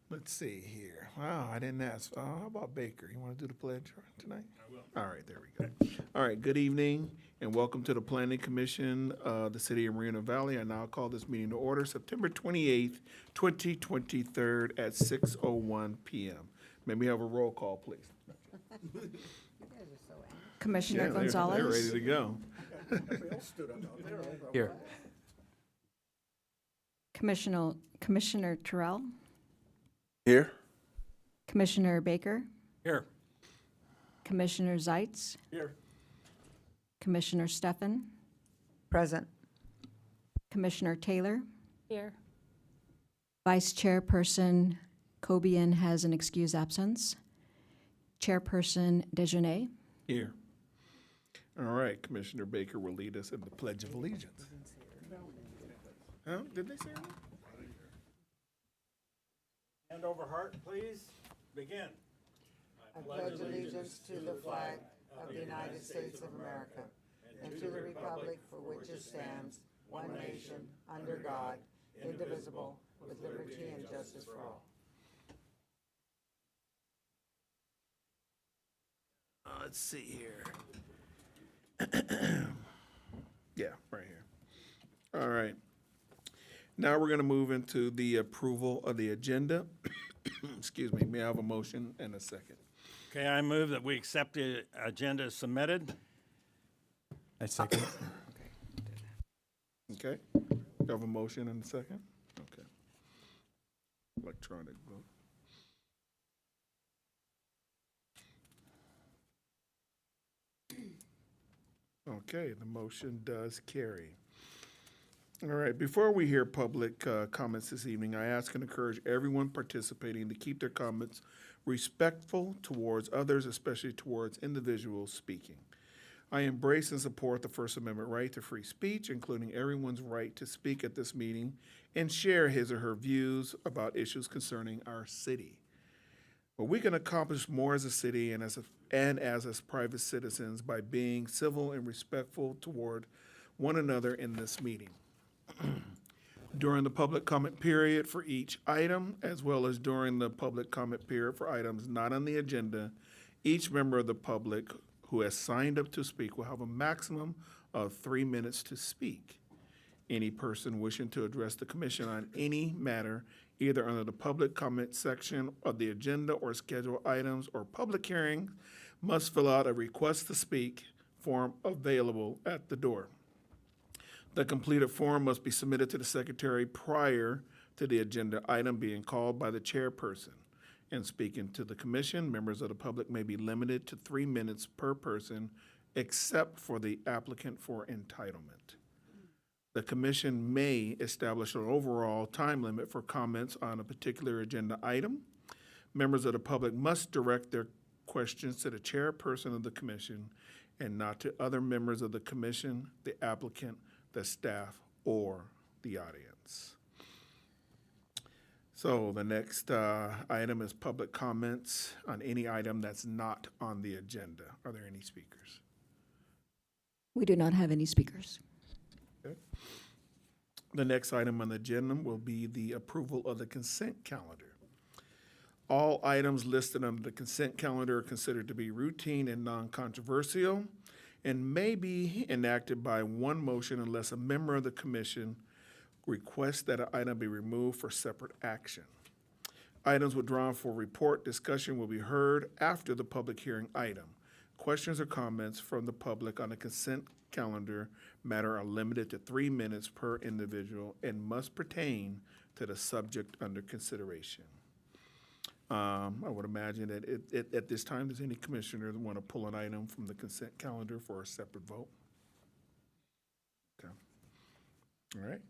Let's see here. Wow, I didn't ask. How about Baker? You want to do the pledge tonight? I will. All right, there we go. All right, good evening and welcome to the Planning Commission of the City of Moreno Valley. I now call this meeting to order September 28th, 2023 at 6:01 p.m. May we have a roll call, please? Commissioner Yeah, they're Gonzalez, ready to go. Here. Commissioner Terrell, Here. Commissioner Baker, Here. Commissioner Zeitz, Here. Commissioner Steffen, Present. Commissioner Taylor, Here. Vice Chairperson Cobian has an excused absence, Chairperson Dejanay. Here. All right, Commissioner Baker will lead us in the Pledge of Allegiance. Huh? Did they say that? Hand over heart, please. Begin. I pledge allegiance to the flag of the United States of America and to the republic for which it stands, one nation, under God, indivisible, with liberty and justice for all. Let's see here. Yeah, right here. All right. Now we're going to move into the approval of the agenda. Excuse me. May I have a motion and a second? Okay, I move that we accept the agenda as submitted. I second. Okay. You have a motion and a second? Okay. Electronic vote. Okay, the motion does carry. All right, before we hear public comments this evening, I ask and encourage everyone participating to keep their comments respectful towards others, especially towards individuals speaking. I embrace and support the First Amendment right to free speech, including everyone's right to speak at this meeting and share his or her views about issues concerning our city. But we can accomplish more as a city and as private citizens by being civil and respectful toward one another in this meeting. During the public comment period for each item, as well as during the public comment period for items not on the agenda, each member of the public who has signed up to speak will have a maximum of 3 minutes to speak. Any person wishing to address the commission on any matter, either under the public comment section of the agenda or scheduled items or public hearing, must fill out a request to speak form available at the door. The completed form must be submitted to the secretary prior to the agenda item being called by the chairperson. In speaking to the commission, members of the public may be limited to 3 minutes per person, except for the applicant for entitlement. The commission may establish an overall time limit for comments on a particular agenda item. Members of the public must direct their questions to the chairperson of the commission and not to other members of the commission, the applicant, the staff, or the audience. So the next item is public comments on any item that's not on the agenda. Are there any speakers? We do not have any speakers. Okay. The next item on the agenda will be the approval of the consent calendar. All items listed under the consent calendar are considered to be routine and non-controversial and may be enacted by one motion unless a member of the commission requests that an item be removed for separate action. Items withdrawn for report discussion will be heard after the public hearing item. Questions or comments from the public on the consent calendar matter are limited to 3 minutes per individual and must pertain to the subject under consideration. I would imagine that at this time, does any commissioner want to pull an item from the consent calendar for a separate vote? Okay. All right.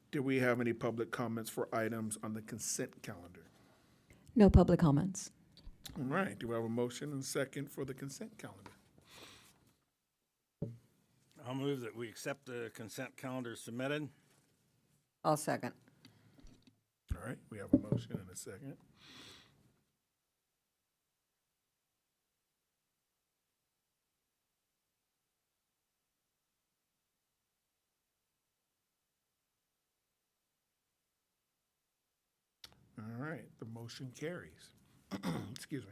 Do we have any public comments for items on the consent calendar? No public comments. All right. Do we have a motion and second for the consent calendar? I'll move that we accept the consent calendar submitted. I'll second. All right. We have a motion and a second. All right, the motion carries. Excuse me.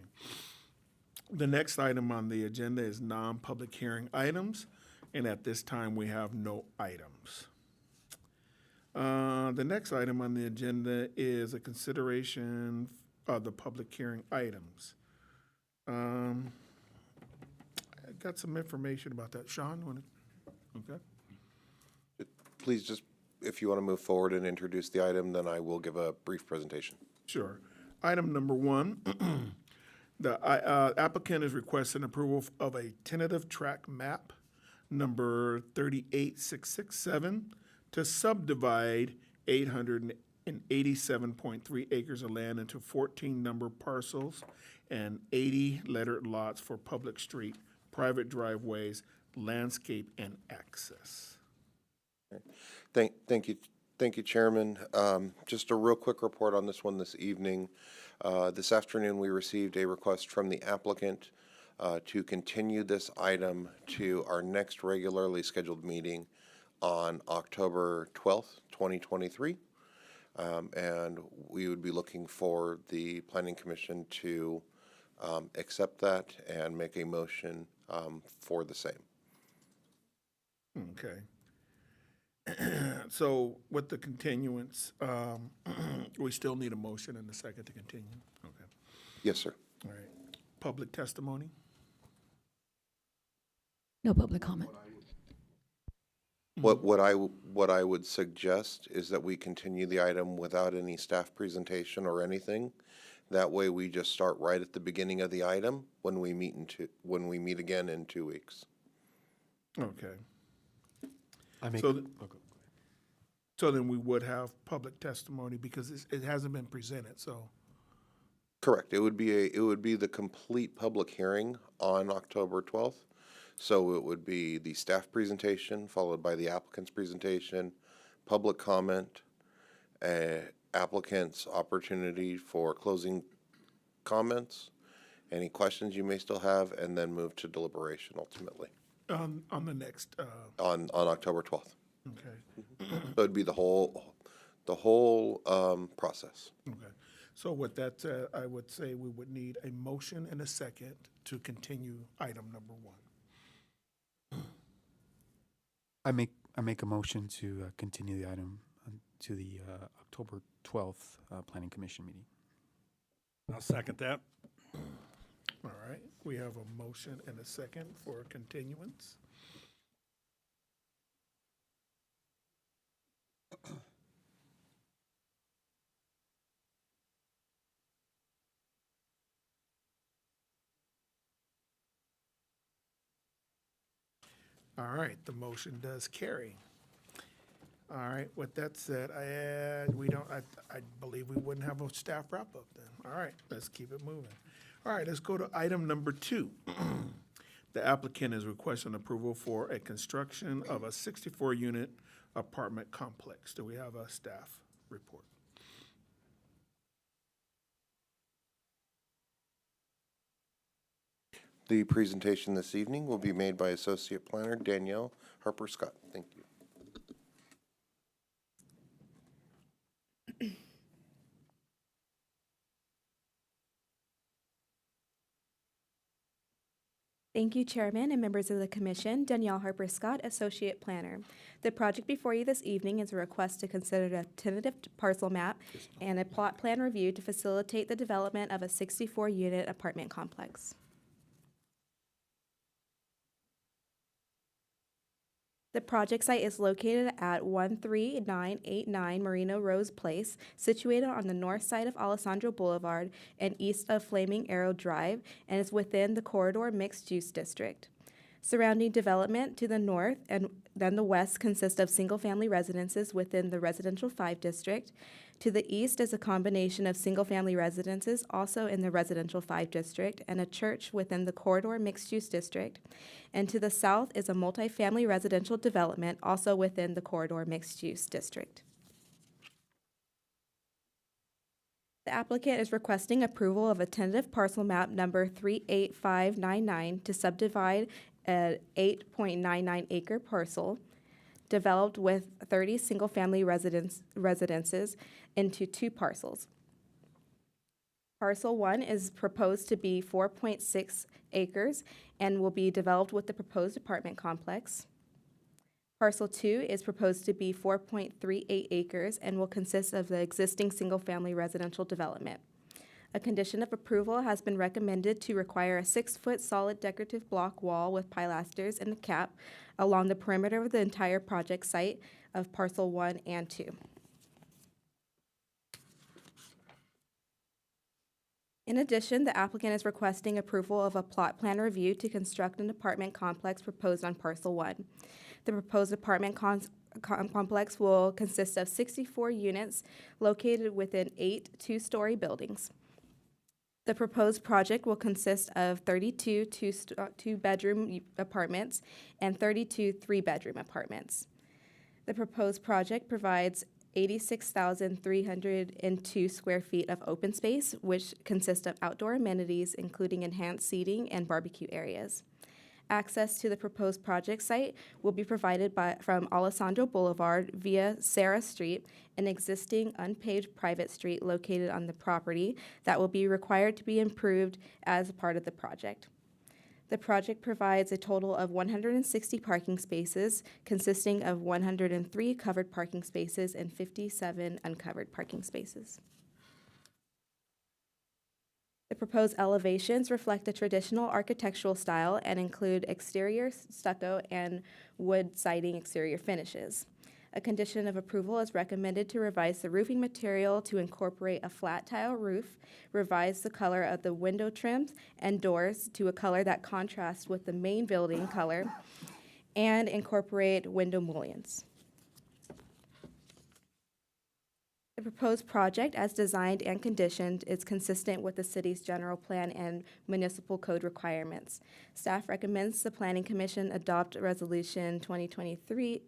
The next item on the agenda is non-public hearing items, and at this time, we have no items. The next item on the agenda is a consideration of the public hearing items. I got some information about that. Sean, okay? Please just, if you want to move forward and introduce the item, then I will give a brief presentation. Sure. Item number one, the applicant is requesting approval of a tentative track map number 38667 to subdivide 887.3 acres of land into 14 number parcels and 80 lettered lots for public street, private driveways, landscape, and access. Thank you, Chairman. Just a real quick report on this one this evening. This afternoon, we received a request from the applicant to continue this item to our next regularly scheduled meeting on October 12th, 2023. And we would be looking for the Planning Commission to accept that and make a motion for the same. Okay. So with the continuance, we still need a motion and a second to continue? Okay. Yes, sir. All right. Public testimony? No public comment. What I would suggest is that we continue the item without any staff presentation or anything. That way, we just start right at the beginning of the item when we meet again in 2 weeks. Okay. I make. So So then we would have public testimony because it hasn't been presented, so. Correct. It would be the complete public hearing on October 12th. So it would be the staff presentation followed by the applicant's presentation, public comment, applicant's opportunity for closing comments, any questions you may still have, and then move to deliberation ultimately On the next, on October 12th. okay, So it'd be the whole process. okay. So with that said, I would say we would need a motion and a second to continue item number one. I make a motion to continue the item to the October 12th Planning Commission meeting. I'll second that. All right, we have a motion and a second for continuance. All right, the motion does carry. All right, with that said, I believe we wouldn't have a staff wrap-up then. All right, let's keep it moving. All right, let's go to item number 2. The applicant is requesting approval for a construction of a 64-unit apartment complex. Do we have a staff report? The presentation this evening will be made by Associate Planner Danielle Harper-Scott. Thank you. Thank you, Chairman and members of the Commission. Danielle Harper-Scott, Associate Planner. The project before you this evening is a request to consider a tentative parcel map and a plot plan review to facilitate the development of a 64-unit apartment complex. The project site is located at 13989 Moreno Rose Place, situated on the north side of Alessandro Boulevard and east of Flaming Arrow Drive, and is within the Corridor Mixed Use District. Surrounding development to the north and then the west consist of single-family residences within the Residential 5 District. To the east is a combination of single-family residences also in the Residential 5 District and a church within the Corridor Mixed Use District. And to the south is a multifamily residential development also within the Corridor Mixed Use District. The applicant is requesting approval of a tentative parcel map number 38599 to subdivide an 8.99 acre parcel developed with 30 single-family residences into 2 parcels. Parcel 1 is proposed to be 4.6 acres and will be developed with the proposed apartment complex. Parcel 2 is proposed to be 4.38 acres and will consist of the existing single-family residential development. A condition of approval has been recommended to require a 6-foot solid decorative block wall with pilasters and a cap along the perimeter of the entire project site of Parcel 1 and 2. In addition, the applicant is requesting approval of a plot plan review to construct an apartment complex proposed on Parcel 1. The proposed apartment complex will consist of 64 units located within 8 two-story buildings. The proposed project will consist of 32 two-bedroom apartments and 32 three-bedroom apartments. The proposed project provides 86,302 square feet of open space, which consists of outdoor amenities, including enhanced seating and barbecue areas. Access to the proposed project site will be provided from Alessandro Boulevard via Sarah Street, an existing unpaved private street located on the property that will be required to be improved as a part of the project. The project provides a total of 160 parking spaces, consisting of 103 covered parking spaces and 57 uncovered parking spaces. The proposed elevations reflect a traditional architectural style and include exterior stucco and wood siding exterior finishes. A condition of approval is recommended to revise the roofing material to incorporate a flat tile roof, revise the color of the window trims and doors to a color that contrasts with the main building color, and incorporate window mullions. The proposed project, as designed and conditioned, is consistent with the city's general plan and municipal code requirements. Staff recommends the Planning Commission adopt Resolution 2023-41,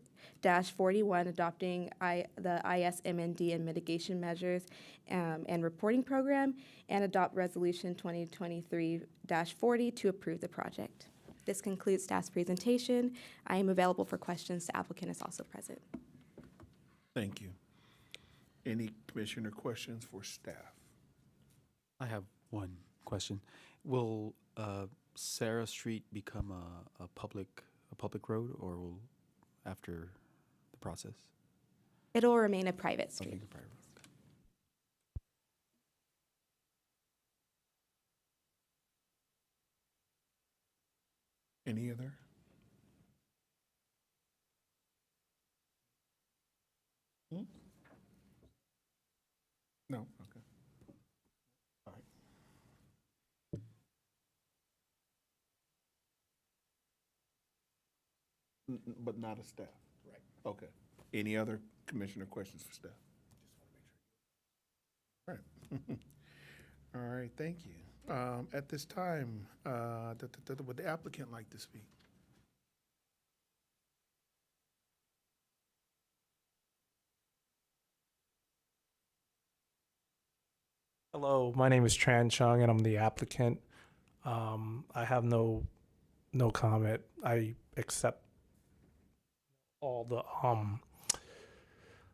adopting the ISMND and mitigation measures and reporting program, and adopt Resolution 2023-40 to approve the project. This concludes staff's presentation. I am available for questions. The applicant is also present. Thank you. Any commissioner questions for staff? I have one question. Will Sarah Street become a public road, or will after the process? It'll remain a private street. Something private. Any other? No, okay. All right. But not a staff? Right. Okay. Any other commissioner questions for staff? All right. All right, thank you. At this time, would the applicant like to speak? Hello, my name is Tran Chung, and I'm the applicant. I have no comment. I accept all the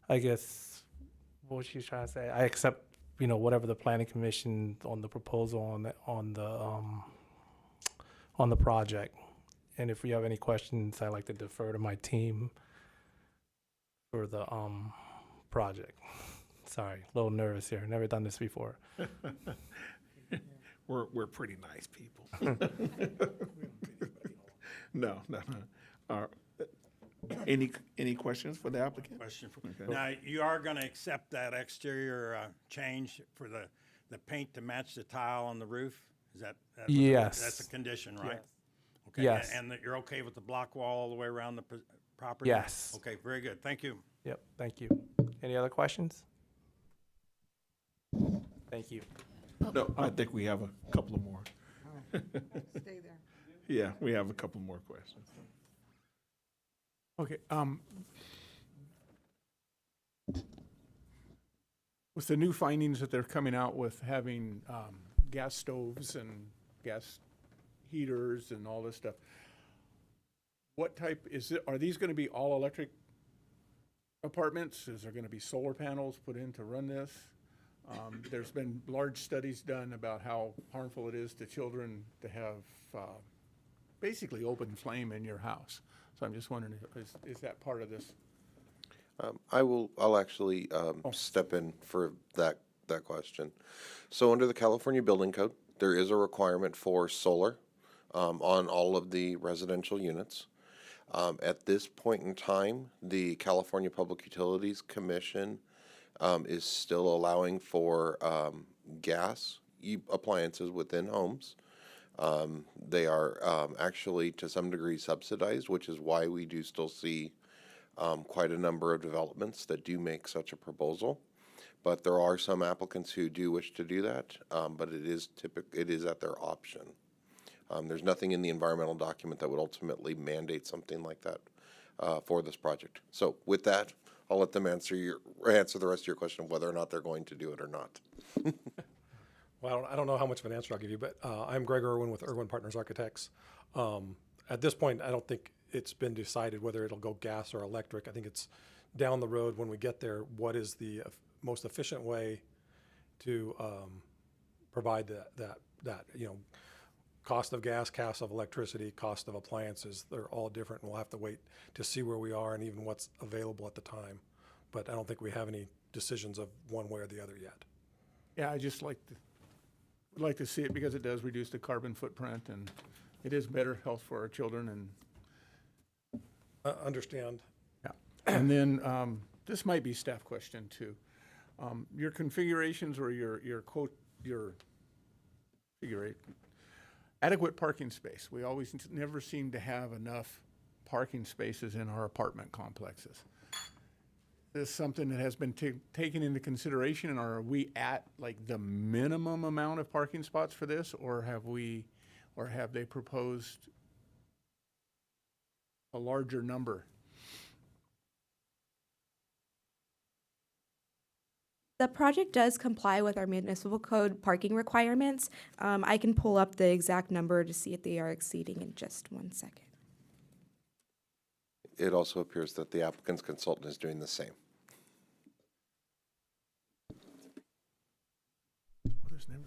I guess what she's trying to say. I accept whatever the planning commission on the proposal on the project. And if you have any questions, I like to defer to my team for the project. Sorry, a little nervous here. Never done this before. We're pretty nice people. No. Any questions for the applicant? Question for, Okay. now, you are gonna accept that exterior change for the paint to match the tile on the roof? Is that? Yes. That's a condition, right? Yes. Okay, Yes. and that you're okay with the block wall all the way around the property? Yes. Okay, very good, thank you. Yep, thank you. Any other questions? Thank you. No, I think we have a couple of more. Stay there. Yeah, we have a couple more questions. Okay, with the new findings that they're coming out with having gas stoves and gas heaters and all this stuff, what type are these gonna be all electric apartments? Is there gonna be solar panels put in to run this? There's been large studies done about how harmful it is to children to have basically open flame in your house. So I'm just wondering, is that part of this? I'll actually step in for that question. So under the California Building Code, there is a requirement for solar on all of the residential units. At this point in time, the California Public Utilities Commission is still allowing for gas appliances within homes. They are actually to some degree subsidized, which is why we do still see quite a number of developments that do make such a proposal. But there are some applicants who do wish to do that, but it is at their option. There's nothing in the environmental document that would ultimately mandate something like that for this project. So with that, I'll let them answer the rest of your question of whether or not they're going to do it or not. Well, I don't know how much of an answer I'll give you, but I'm Greg Irwin with Irwin Partners Architects. At this point, I don't think it's been decided whether it'll go gas or electric. I think it's down the road when we get there, what is the most efficient way to provide that, cost of gas, cost of electricity, cost of appliances, they're all different, and we'll have to wait to see where we are and even what's available at the time. But I don't think we have any decisions of one way or the other yet. Yeah, I just would like to see it because it does reduce the carbon footprint, and it is better health for our children. And Understand. yeah, and then this might be staff question too. Your configurations or your configuration. Adequate parking space. We always never seem to have enough parking spaces in our apartment complexes. Is this something that has been taken into consideration, and are we at like the minimum amount of parking spots for this, or have they proposed a larger number? The project does comply with our municipal code parking requirements. I can pull up the exact number to see if they are exceeding in just 1 second. It also appears that the applicant's consultant is doing the same. Well, there's never.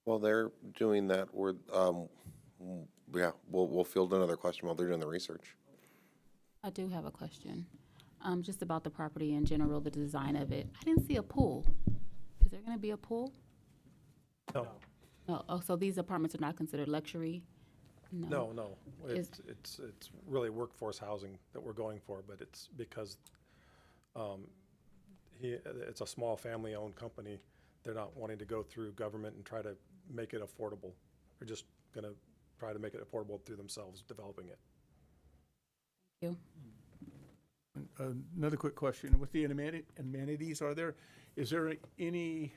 While they're doing that, we'll field another question while they're doing the research. I do have a question, just about the property in general, the design of it. I didn't see a pool. Is there going to be a pool? No, No. Oh, so these apartments are not considered luxury? no. It's really workforce housing that we're going for, but it's because it's a small family-owned company. They're not wanting to go through government and try to make it affordable. They're just going to try to make it affordable through themselves, developing it. Thank you. Another quick question. With the amenities, is there any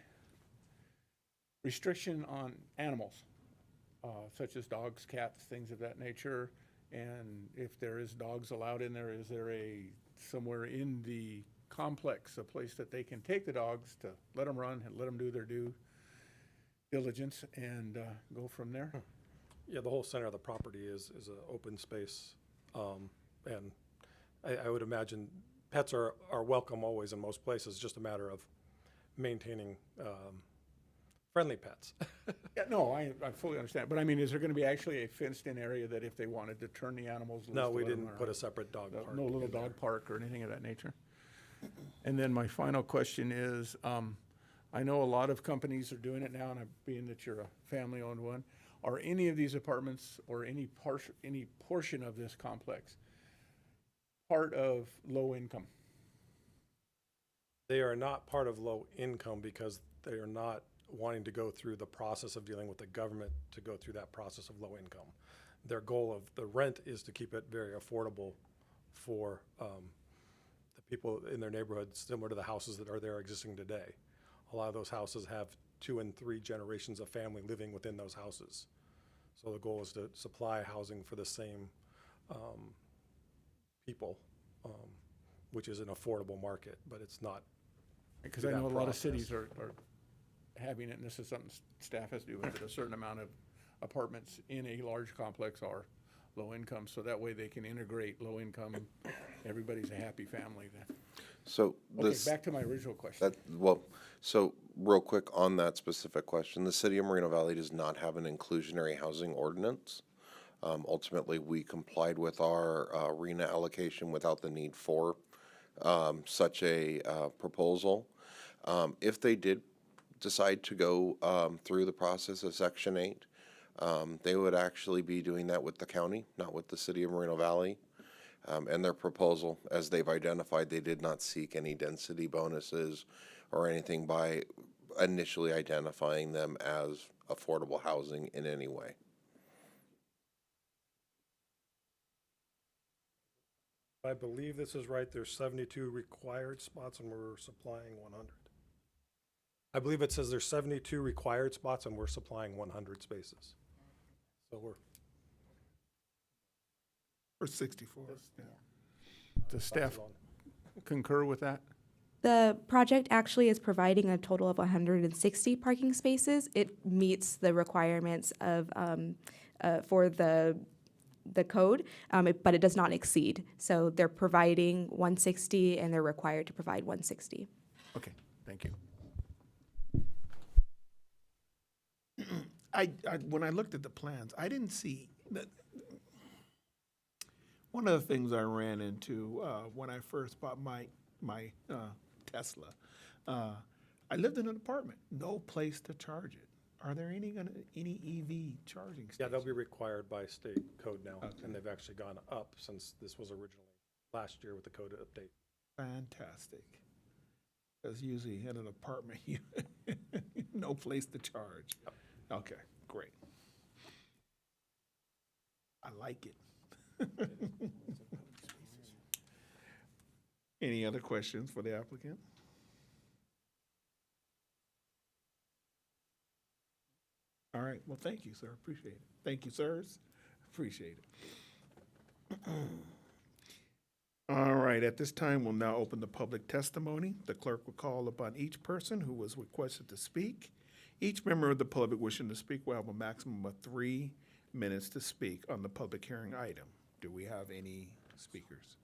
restriction on animals, such as dogs, cats, things of that nature? And if there is dogs allowed in there, is there somewhere in the complex a place that they can take the dogs to let them run and let them do their due diligence and go from there? Yeah, the whole center of the property is an open space, and I would imagine pets are welcome always in most places. Just a matter of maintaining friendly pets. Yeah, no, I fully understand. But I mean, is there going to be actually a fenced-in area that if they wanted to turn the animals loose? No, we to let them didn't put a separate dog around? park. No little in there. dog park or anything of that nature? And then my final question is, I know a lot of companies are doing it now, and being that you're a family-owned one, are any of these apartments or any portion of this complex part of low income? They are not part of low income because they are not wanting to go through the process of dealing with the government to go through that process of low income. Their goal of the rent is to keep it very affordable for the people in their neighborhoods, similar to the houses that are there existing today. A lot of those houses have 2 and 3 generations of family living within those houses. So the goal is to supply housing for the same people, which is an affordable market, but it's not Because through I know that a lot of process. cities are having it, and this is something staff has to do with it. A certain amount of apartments in a large complex are low income, so that way they can integrate low income. Everybody's a happy family then. So Okay, this, back to my original question. so real quick on that specific question, the city of Moreno Valley does not have an inclusionary housing ordinance. Ultimately, we complied with our RENA allocation without the need for such a proposal. If they did decide to go through the process of Section 8, they would actually be doing that with the county, not with the city of Moreno Valley. And their proposal, as they've identified, they did not seek any density bonuses or anything by initially identifying them as affordable housing in any way. I believe this is right. There's 72 required spots and we're supplying 100. I believe it says there's 72 required spots and we're supplying 100 spaces. So we're. Or 64. Yeah. Does staff concur with that? The project actually is providing a total of 160 parking spaces. It meets the requirements of for the code, but it does not exceed. So they're providing 160, and they're required to provide 160. Okay, thank you. When I looked at the plans, I didn't see that. One of the things I ran into when I first bought my Tesla, I lived in an apartment, no place to charge it. Are there any EV charging stations? Yeah, they'll be required by state code now, Okay. and they've actually gone up since this was originally last year with the code update. Fantastic. Because usually in an apartment, you no place to charge. Yep. Okay, great. I like it. Any other questions for the applicant? All right, well, thank you, sir, appreciate it. Thank you, sirs, appreciate it. All right, at this time, we'll now open the public testimony. The clerk will call upon each person who was requested to speak. Each member of the public wishing to speak will have a maximum of 3 minutes to speak on the public hearing item. Do we have any speakers?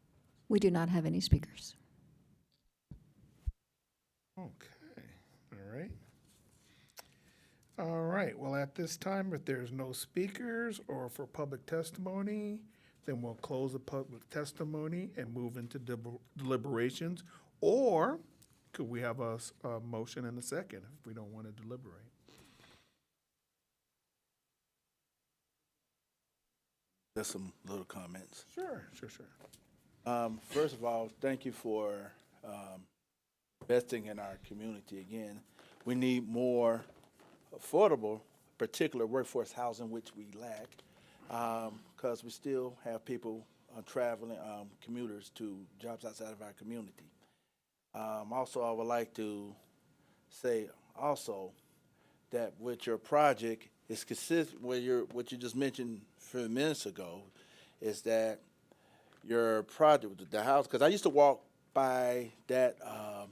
We do not have any speakers. Okay, all right. All right, well, at this time, if there's no speakers or for public testimony, then we'll close the public testimony and move into deliberations. Or could we have a motion and a second if we don't want to deliberate? Just some little comments. Sure. First of all, thank you for investing in our community again. We need more affordable, particular workforce housing, which we lack, because we still have people traveling, commuters to jobs outside of our community. Also, I would like to say also that with your project, it's consistent with what you just mentioned a few minutes ago, is that your project, the house, because I used to walk by that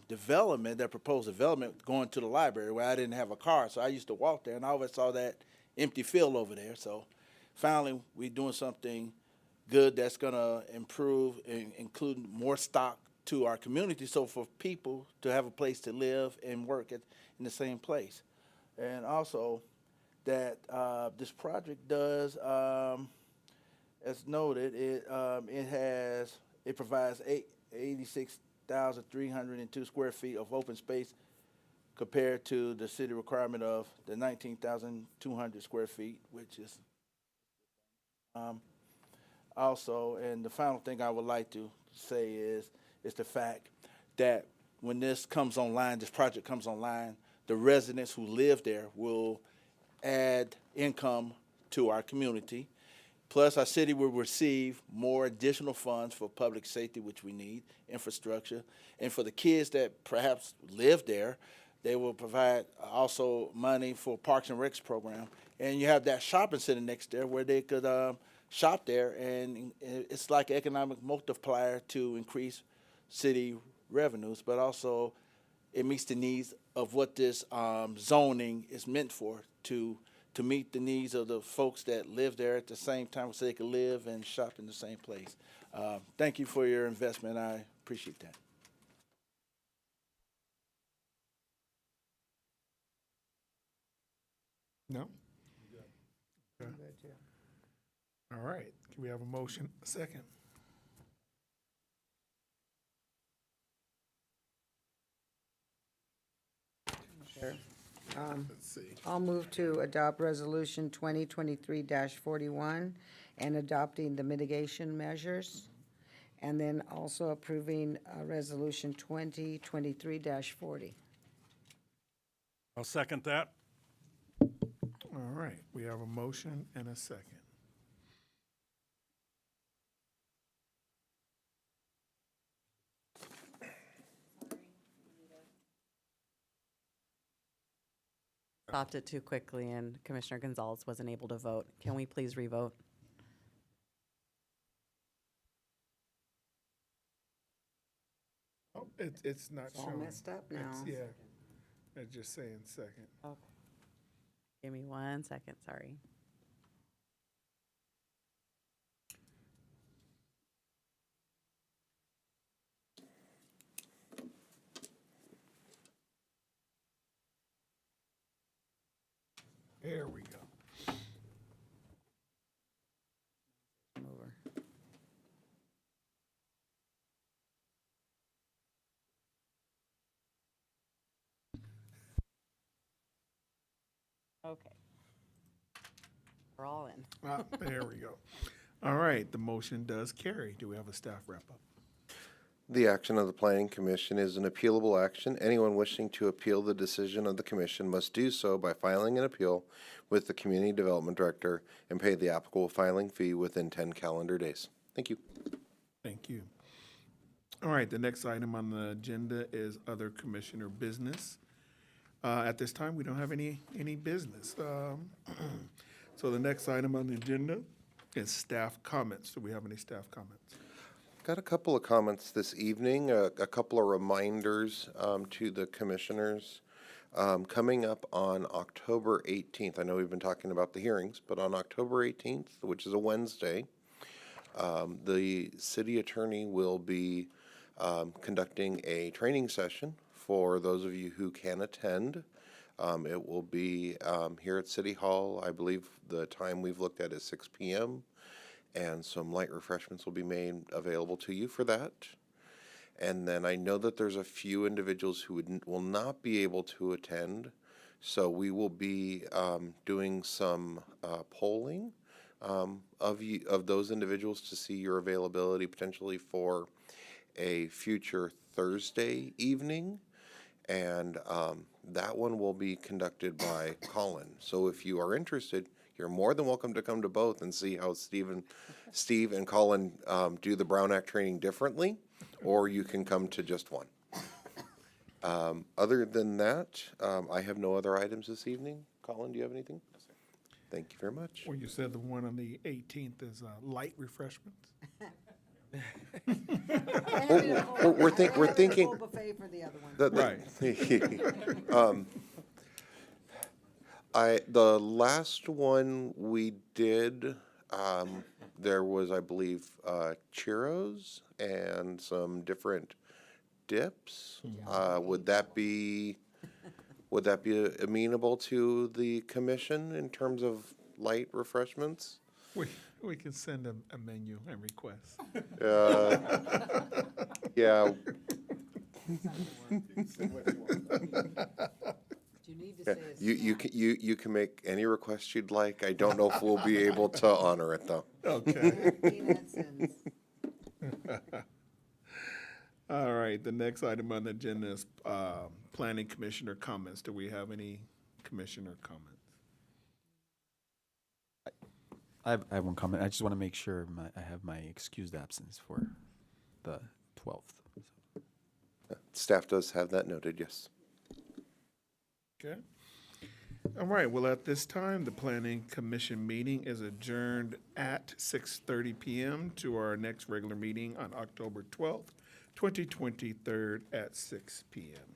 development, that proposed development, going to the library where I didn't have a car, so I used to walk there, and I always saw that empty field over there. So finally, we're doing something good that's going to improve and include more stock to our community, so for people to have a place to live and work in the same place. And also that this project does, as noted, it provides 86,302 square feet of open space compared to the city requirement of the 19,200 square feet, which is also, and the final thing I would like to say is the fact that when this comes online, this project comes online, the residents who live there will add income to our community. Plus, our city will receive more additional funds for public safety, which we need, infrastructure. And for the kids that perhaps live there, they will provide also money for Parks and Recs program. And you have that shopping center next there where they could shop there, and it's like an economic multiplier to increase city revenues, but also it meets the needs of what this zoning is meant for, to meet the needs of the folks that live there at the same time so they can live and shop in the same place. Thank you for your investment. I appreciate that. No? Okay. All right, can we have a motion, a second? Sure. Let's see. I'll move to adopt Resolution 2023-41 and adopting the mitigation measures, and then also approving Resolution 2023-40. I'll second that. All right, we have a motion and a second. Stopped it too quickly and Commissioner Gonzalez wasn't able to vote. Can we please revote? Oh, it's not It's all showing. messed up now. Yeah, it's just saying second. Okay. Give me 1 second, sorry. There we go. I'm over. Okay. We're all in. Ah, there we go. All right, the motion does carry. Do we have a staff wrap-up? The action of the Planning Commission is an appealable action. Anyone wishing to appeal the decision of the commission must do so by filing an appeal with the Community Development Director and pay the applicable filing fee within 10 calendar days. Thank you. Thank you. All right, the next item on the agenda is other commissioner business. At this time, we don't have any business. So the next item on the agenda is staff comments. Do we have any staff comments? Got a couple of comments this evening, a couple of reminders to the commissioners. Coming up on October 18th, I know we've been talking about the hearings, but on October 18th, which is a Wednesday, the city attorney will be conducting a training session for those of you who can attend. It will be here at City Hall. I believe the time we've looked at is 6 p.m. and some light refreshments will be made available to you for that. And then I know that there's a few individuals who will not be able to attend, so we will be doing some polling of those individuals to see your availability potentially for a future Thursday evening. And that one will be conducted by Colin. So if you are interested, you're more than welcome to come to both and see how Steve and Colin do the Brown Act training differently, or you can come to just one. Other than that, I have no other items this evening. Colin, do you have anything? Thank you very much. Well, you said the one on the 18th is light refreshments? We're thinking. Full buffet for the other one. Right. The last one we did, there was, I believe, churros and some different dips. Would that be amenable to the commission in terms of light refreshments? We can send a menu and request. Yeah. You need to say it's You can make any request you'd like. I don't know if we'll be able to honor it, though. Okay. peanuts and All right, the next item on the agenda is planning commissioner comments. Do we have any commissioner comments? I have one comment. I just want to make sure I have my excused absence for the 12th. Staff does have that noted, yes. Okay. All right, well, at this time, the planning commission meeting is adjourned at 6:30 p.m. to our next regular meeting on October 12th, 2023 at 6 p.m.